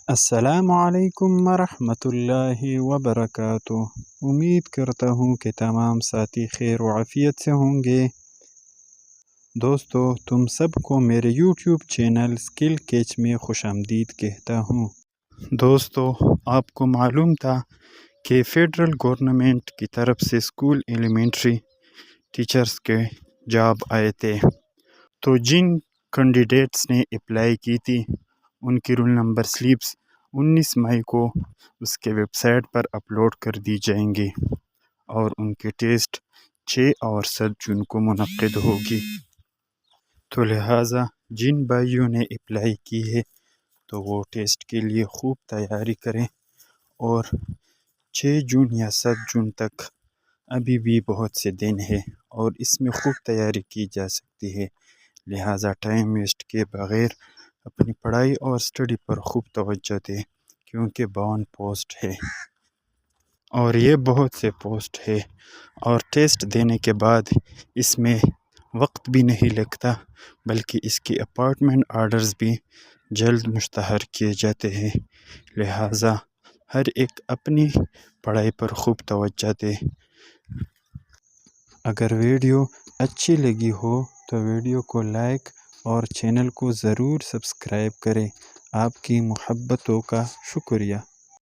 السلام علیکم ورحمۃ اللہ وبرکاتہ۔ امید کرتا ہوں کہ تمام ساتھی خیر و عافیت سے ہوں گے۔ دوستو، تم سب کو میرے یوٹیوب چینل اسکل کیچ میں خوش آمدید کہتا ہوں۔ دوستو، آپ کو معلوم تھا کہ فیڈرل گورنمنٹ کی طرف سے اسکول ایلیمنٹری ٹیچرز کے جاب آئے تھے، تو جن کینڈیڈیٹس نے اپلائی کی تھی ان کی رول نمبر سلپس 19 مئی کو اس کے ویب سائٹ پر اپلوڈ کر دی جائیں گی اور ان کے ٹیسٹ 6 اور 7 جون کو منعقد ہوگی۔ تو لہٰذا جن بھائیوں نے اپلائی کی ہے تو وہ ٹیسٹ کے لیے خوب تیاری کریں، اور 6 جون یا 7 جون تک ابھی بھی بہت سے دن ہے اور اس میں خوب تیاری کی جا سکتی ہے۔ لہٰذا ٹائم ویسٹ کیے بغیر اپنی پڑھائی اور اسٹڈی پر خوب توجہ دیں، کیونکہ 52 پوسٹ ہے اور یہ بہت سے پوسٹ ہے، اور ٹیسٹ دینے کے بعد اس میں وقت بھی نہیں لگتا، بلکہ اس کی اپارٹمنٹ آرڈرز بھی جلد مشتہر کیے جاتے ہیں۔ لہٰذا ہر ایک اپنی پڑھائی پر خوب توجہ دے۔ اگر ویڈیو اچھی لگی ہو تو ویڈیو کو لائک اور چینل کو ضرور سبسکرائب کریں۔ آپ کی محبتوں کا شکریہ۔